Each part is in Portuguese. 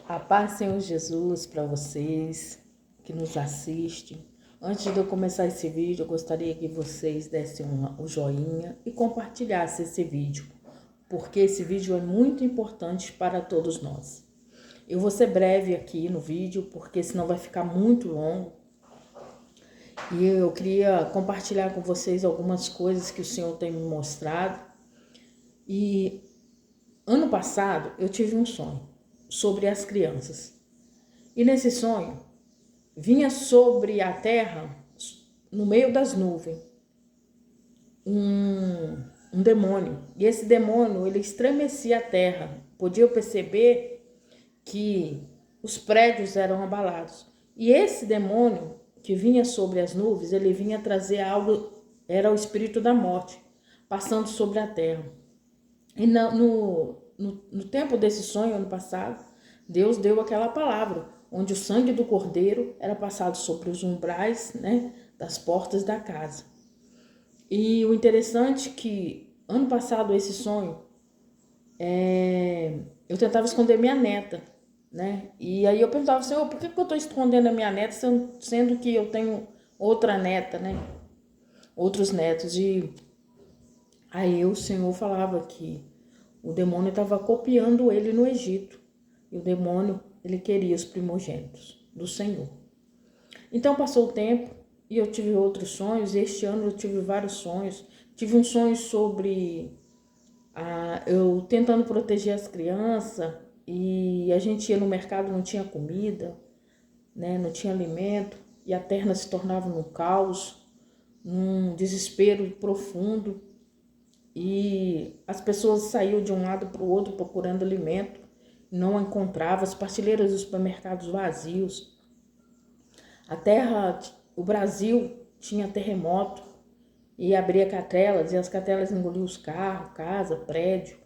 A paz, Senhor Jesus, para vocês que nos assistem. Antes de eu começar esse vídeo, eu gostaria que vocês dessem um joinha e compartilhassem esse vídeo, porque esse vídeo é muito importante para todos nós. Eu vou ser breve aqui no vídeo, porque senão vai ficar muito longo. E eu queria compartilhar com vocês algumas coisas que o Senhor tem me mostrado. E ano passado eu tive um sonho sobre as crianças. E nesse sonho, vinha sobre a terra, no meio das nuvens, um demônio. E esse demônio, ele estremecia a terra. Podia perceber que os prédios eram abalados. E esse demônio que vinha sobre as nuvens, ele vinha trazer algo, era o espírito da morte, passando sobre a terra. E no tempo desse sonho, ano passado, Deus deu aquela palavra, onde o sangue do cordeiro era passado sobre os umbrais, das portas da casa. E o interessante é que, ano passado, esse sonho, eu tentava esconder minha neta, E aí eu perguntava, Senhor, por que eu estou escondendo a minha neta, sendo que eu tenho outra neta, Outros netos. E aí o Senhor falava que o demônio estava copiando ele no Egito. E o demônio, ele queria os primogênitos do Senhor. Então passou o tempo e eu tive outros sonhos. E este ano eu tive vários sonhos. Tive um sonho sobre eu tentando proteger as crianças. E a gente ia no mercado, não tinha comida, não tinha alimento. E a terra se tornava num caos, num desespero profundo. E as pessoas saíam de um lado para o outro procurando alimento, não encontravam, as prateleiras dos supermercados vazios. A terra, o Brasil tinha terremoto e abria catelas, e as catelas engoliam os carros, casa, prédio,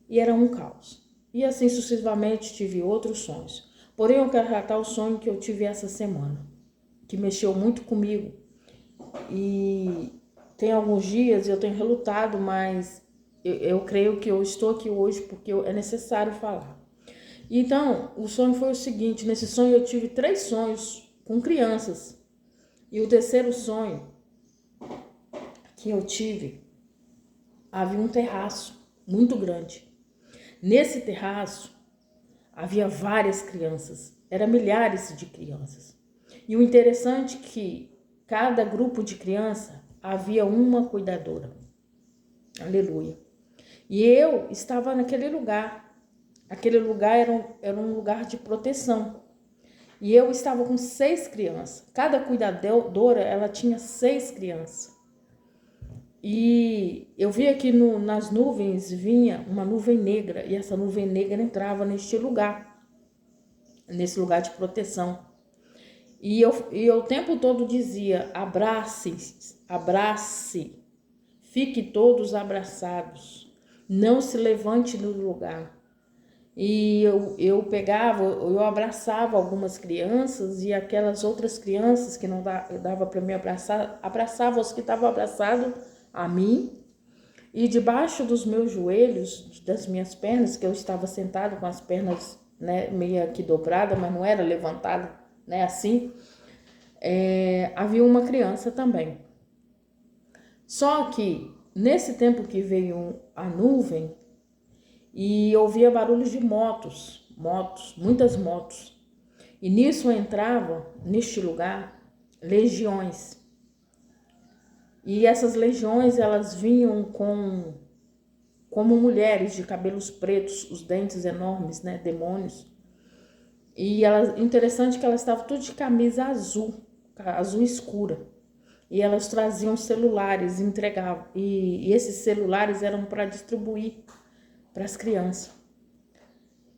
e era um caos. E assim sucessivamente tive outros sonhos. Porém, eu quero relatar o sonho que eu tive essa semana, que mexeu muito comigo. E tem alguns dias eu tenho relutado, mas eu creio que eu estou aqui hoje porque é necessário falar. Então, o sonho foi o seguinte, nesse sonho eu tive 3 sonhos com crianças. E o terceiro sonho que eu tive, havia um terraço muito grande. Nesse terraço havia várias crianças, eram milhares de crianças. E o interessante é que cada grupo de criança havia uma cuidadora. Aleluia. E eu estava naquele lugar. Aquele lugar era um lugar de proteção. E eu estava com 6 crianças. Cada cuidadora, ela tinha 6 crianças. E eu vi aqui nas nuvens, vinha uma nuvem negra. E essa nuvem negra entrava neste lugar. Nesse lugar de proteção. E eu o tempo todo dizia, abrace, fique todos abraçados, não se levante do lugar. E eu abraçava algumas crianças e aquelas outras crianças que não dava para me abraçar, abraçava os que estavam abraçados a mim. E debaixo dos meus joelhos, das minhas pernas, que eu estava sentado com as pernas meio que dobrada, mas não era levantada, assim, havia uma criança também. Só que nesse tempo que veio a nuvem e eu ouvia barulhos de motos, muitas motos. E nisso entrava, neste lugar, legiões. E essas legiões, elas vinham como mulheres de cabelos pretos, os dentes enormes, demônios. E interessante que elas estavam tudo de camisa azul escura. E elas traziam celulares, entregavam. E esses celulares eram para distribuir para as crianças.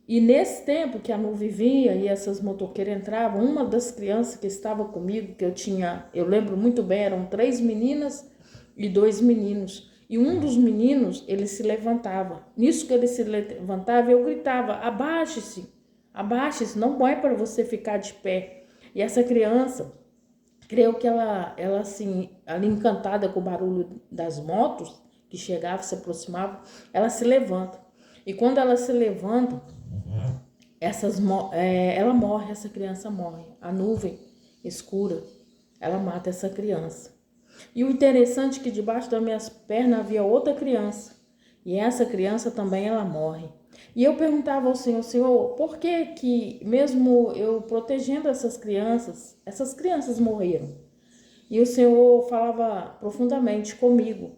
E nesse tempo que a nuvem vinha e essas motoqueiras entravam, uma das crianças que estava comigo, eu lembro muito bem, eram 3 meninas e 2 meninos. E um dos meninos, ele se levantava. Nisso que ele se levantava, eu gritava, abaixe-se, não é para você ficar de pé. E essa criança, creio que ela assim, ali encantada com o barulho das motos, que chegava, se aproximava, ela se levanta. E quando ela se levanta, ela morre, essa criança morre. A nuvem escura, ela mata essa criança. E o interessante é que debaixo das minhas pernas havia outra criança. E essa criança também ela morre. E eu perguntava ao Senhor, por que mesmo eu protegendo essas crianças morreram? E o Senhor falava profundamente comigo,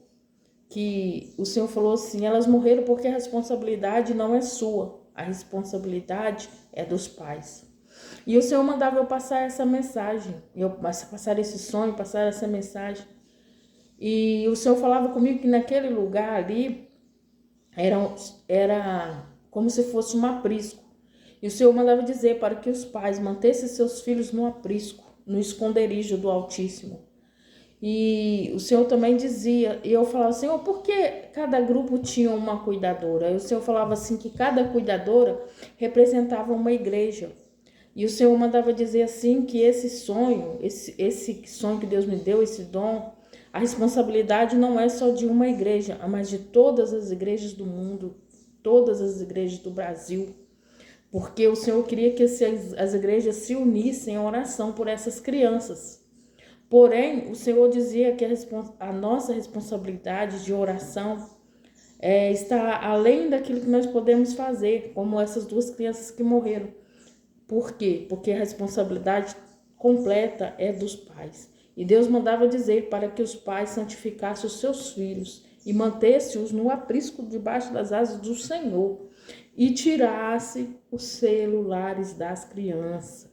que o Senhor falou assim, elas morreram porque a responsabilidade não é sua, a responsabilidade é dos pais. E o Senhor mandava eu passar essa mensagem, passar esse sonho, passar essa mensagem. E o Senhor falava comigo que naquele lugar ali era como se fosse um aprisco. E o Senhor mandava dizer para que os pais mantessem seus filhos no aprisco, no esconderijo do Altíssimo. E o Senhor também dizia, e eu falava, Senhor, por que cada grupo tinha uma cuidadora? E o Senhor falava assim, que cada cuidadora representava uma igreja. E o Senhor mandava dizer assim, que esse sonho que Deus me deu, esse dom, a responsabilidade não é só de uma igreja, mas de todas as igrejas do mundo, todas as igrejas do Brasil. Porque o Senhor queria que as igrejas se unissem em oração por essas crianças. Porém, o Senhor dizia que a nossa responsabilidade de oração está além daquilo que nós podemos fazer, como essas duas crianças que morreram. Por quê? Porque a responsabilidade completa é dos pais. E Deus mandava dizer para que os pais santificassem os seus filhos e mantessem-os no aprisco debaixo das asas do Senhor e tirasse os celulares das crianças.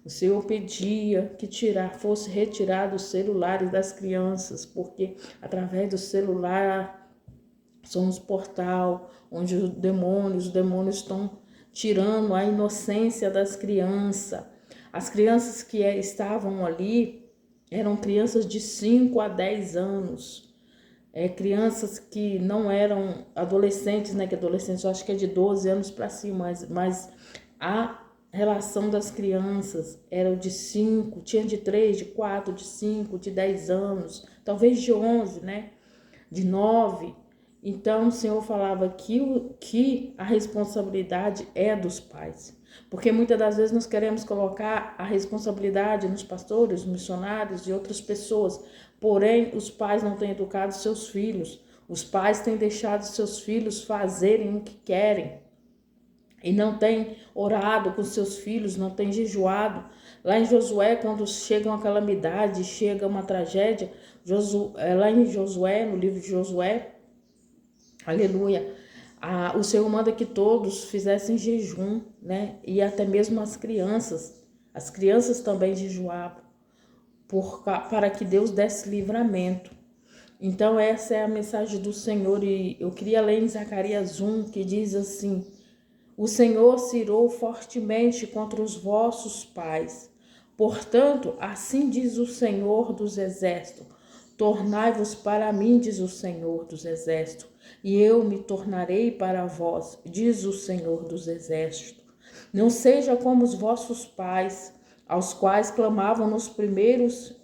O Senhor pedia que fosse retirado os celulares das crianças, porque através do celular somos portal onde os demônios estão tirando a inocência das crianças. As crianças que estavam ali eram crianças de 5 a 10 anos. Crianças que não eram adolescentes, né? Que adolescentes eu acho que é de 12 anos para cima, mas a relação das crianças era de 5, tinha de 3, de 4, de 5, de 10 anos, talvez de 11, né? De 9. Então o Senhor falava que a responsabilidade é dos pais. Porque muitas das vezes nós queremos colocar a responsabilidade nos pastores, missionários e outras pessoas. Porém, os pais não têm educado seus filhos. Os pais têm deixado seus filhos fazerem o que querem. E não têm orado com seus filhos, não têm jejuado. Lá em Josué, quando chega uma calamidade, chega uma tragédia, lá em Josué, no livro de Josué, aleluia, o Senhor manda que todos fizessem jejum, né? E até mesmo as crianças também jejuavam, para que Deus desse livramento. Então essa é a mensagem do Senhor, e eu queria ler em Zacarias 1, que diz assim: o Senhor se irou fortemente contra os vossos pais. Portanto, assim diz o Senhor dos Exércitos: tornai-vos para mim, diz o Senhor dos Exércitos, e eu me tornarei para vós, diz o Senhor dos Exércitos. Não seja como os vossos pais, aos quais clamavam nos primeiros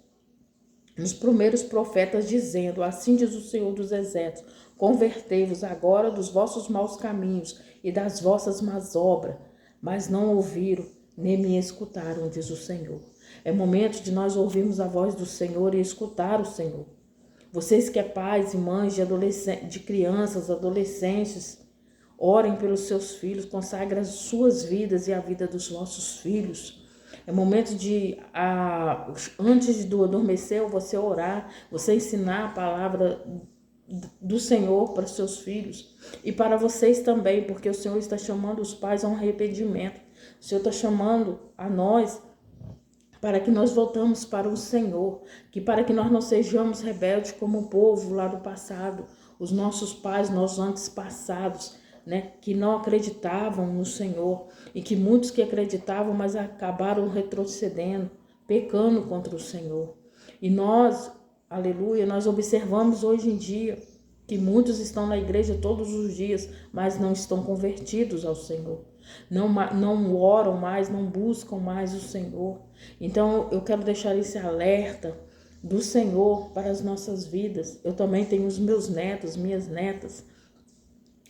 profetas, dizendo: assim diz o Senhor dos Exércitos, convertei-vos agora dos vossos maus caminhos e das vossas más obras. Mas não ouviram, nem me escutaram, diz o Senhor. É momento de nós ouvirmos a voz do Senhor e escutar o Senhor. Vocês que é pais e mães de crianças, adolescentes, orem pelos seus filhos, consagrem as suas vidas e a vida dos vossos filhos. É momento de, antes do adormecer, você orar, você ensinar a palavra do Senhor para os seus filhos e para vocês também, porque o Senhor está chamando os pais a um arrependimento. O Senhor está chamando a nós para que nós voltamos para o Senhor, para que nós não sejamos rebeldes como o povo lá do passado, os nossos pais, nossos antepassados, né, que não acreditavam no Senhor, e que muitos que acreditavam, mas acabaram retrocedendo, pecando contra o Senhor. E nós, aleluia, nós observamos hoje em dia que muitos estão na igreja todos os dias, mas não estão convertidos ao Senhor. Não oram mais, não buscam mais o Senhor. Então eu quero deixar esse alerta do Senhor para as nossas vidas. Eu também tenho os meus netos, minhas netas,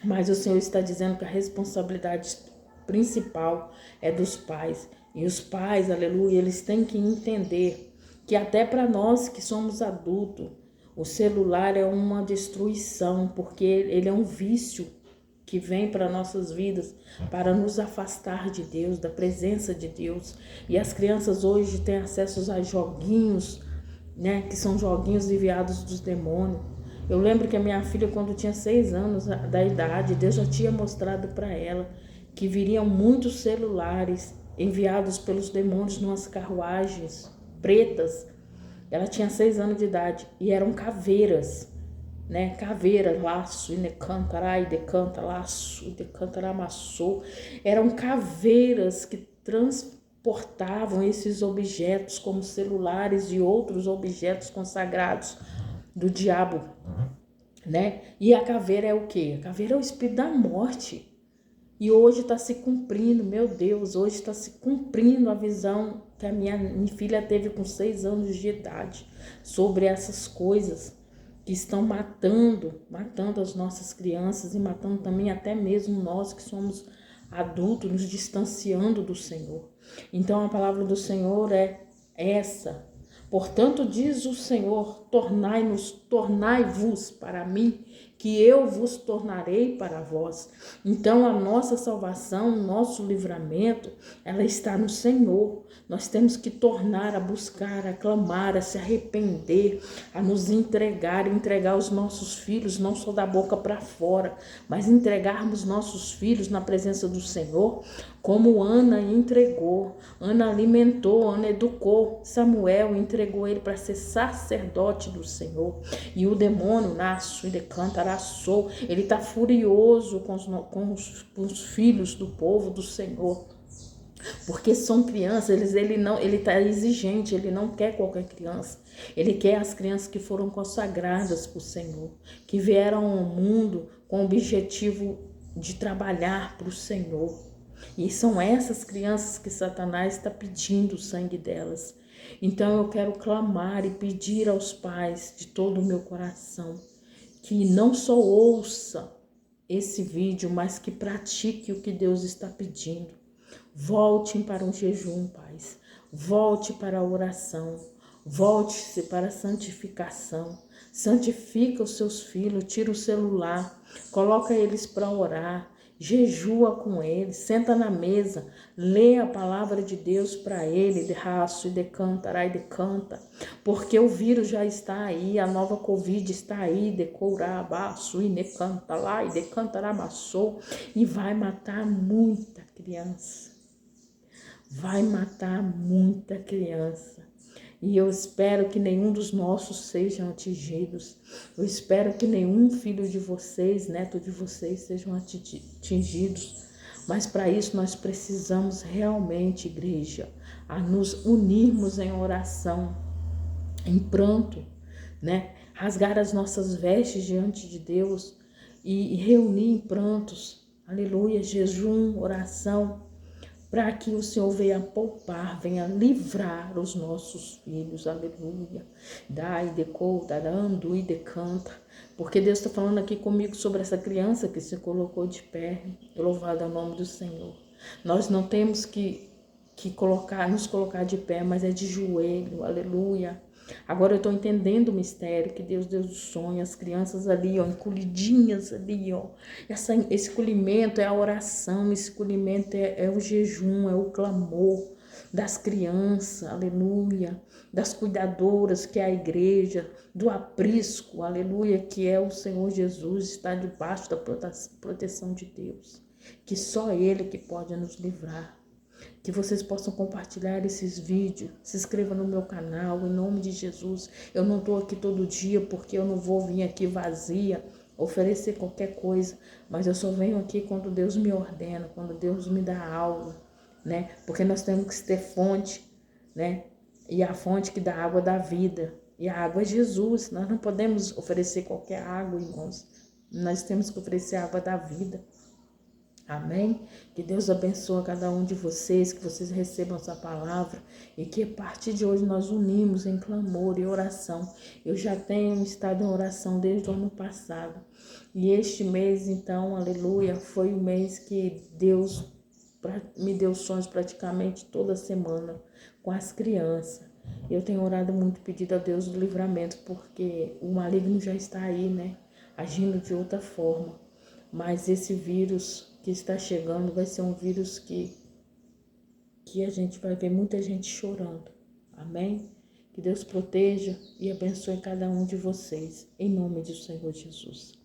mas o Senhor está dizendo que a responsabilidade principal é dos pais. E os pais, aleluia, eles têm que entender que até para nós que somos adultos, o celular é uma destruição, porque ele é um vício que vem para nossas vidas para nos afastar de Deus, da presença de Deus. E as crianças hoje têm acesso a joguinhos, né, que são joguinhos enviados dos demônios. Eu lembro que a minha filha, quando tinha 6 anos da idade, Deus já tinha mostrado para ela que viriam muitos celulares enviados pelos demônios numas carruagens pretas. Ela tinha 6 anos de idade e eram caveiras, né? Caveira, laço, e necantará, e decanta, laço, e decantará, amassou. Eram caveiras que transportavam esses objetos como celulares e outros objetos consagrados do diabo, né? E a caveira é o quê? A caveira é o espírito da morte. E hoje está se cumprindo, meu Deus, hoje está se cumprindo a visão que a minha filha teve com 6 anos de idade sobre essas coisas que estão matando as nossas crianças e matando também até mesmo nós que somos adultos, nos distanciando do Senhor. Então a palavra do Senhor é essa. Portanto, diz o Senhor, tornai-vos para mim, que eu vos tornarei para vós. Então, a nossa salvação, o nosso livramento, ela está no Senhor. Nós temos que tornar a buscar, a clamar, a se arrepender, a nos entregar os nossos filhos, não só da boca para fora, mas entregarmos nossos filhos na presença do Senhor, como Ana entregou. Ana alimentou, Ana educou. Samuel entregou ele para ser sacerdote do Senhor. E o demônio, naço e decanta, araçou. Ele está furioso com os filhos do povo do Senhor. Porque são crianças, ele está exigente, ele não quer qualquer criança. Ele quer as crianças que foram consagradas por Senhor, que vieram ao mundo com o objetivo de trabalhar para o Senhor. E são essas crianças que Satanás está pedindo o sangue delas. Então eu quero clamar e pedir aos pais de todo o meu coração que não só ouça esse vídeo, mas que pratique o que Deus está pedindo. Voltem para um jejum, pais. Volte para a oração. Volte-se para a santificação. Santifica os seus filhos, tira o celular, coloca eles para orar. Jejua com ele, senta na mesa, lê a palavra de Deus para ele, de raço e decantará e decanta, porque o vírus já está aí, a nova Covid está aí, decorar, baço e decanta lá e decantará, maçou, e vai matar muita criança, vai matar muita criança. E eu espero que nenhum dos nossos sejam atingidos. Eu espero que nenhum filho de vocês, neto de vocês, sejam atingidos. Mas para isso nós precisamos realmente, igreja, a nos unirmos em oração, em pranto, né? Rasgar as nossas vestes diante de Deus e reunir em prantos. Aleluia, jejum, oração, para que o Senhor venha poupar, venha livrar os nossos filhos, aleluia. Dai, decouta, andu e decanta, porque Deus está falando aqui comigo sobre essa criança que se colocou de pé, louvado é o nome do Senhor. Nós não temos que nos colocar de pé, mas é de joelho, aleluia. Agora eu estou entendendo o mistério que Deus deu do sonho, as crianças ali, ó, encolhidinhas ali, ó. Esse colhimento é a oração, esse colhimento é o jejum, é o clamor das crianças, aleluia, das cuidadoras, que é a igreja, do aprisco, aleluia, que é o Senhor Jesus, está debaixo da proteção de Deus, que só Ele que pode nos livrar. Que vocês possam compartilhar esses vídeos, se inscreva no meu canal, em nome de Jesus. Eu não estou aqui todo dia porque eu não vou vir aqui vazia, oferecer qualquer coisa, mas eu só venho aqui quando Deus me ordena, quando Deus me dá algo, né? Porque nós temos que ter fonte, né? E a fonte que dá água da vida, e a água é Jesus. Nós não podemos oferecer qualquer água, irmãos. Nós temos que oferecer a água da vida. Amém? Que Deus abençoe cada um de vocês, que vocês recebam essa palavra e que a partir de hoje nós unimos em clamor e oração. Eu já tenho estado em oração desde o ano passado e este mês, então, aleluia, foi o mês que Deus me deu sonhos praticamente toda semana com as crianças. Eu tenho orado muito, pedido a Deus o livramento, porque o maligno já está aí, né? Agindo de outra forma. Mas esse vírus que está chegando vai ser um vírus que a gente vai ver muita gente chorando. Amém? Que Deus proteja e abençoe cada um de vocês. Em nome do Senhor Jesus.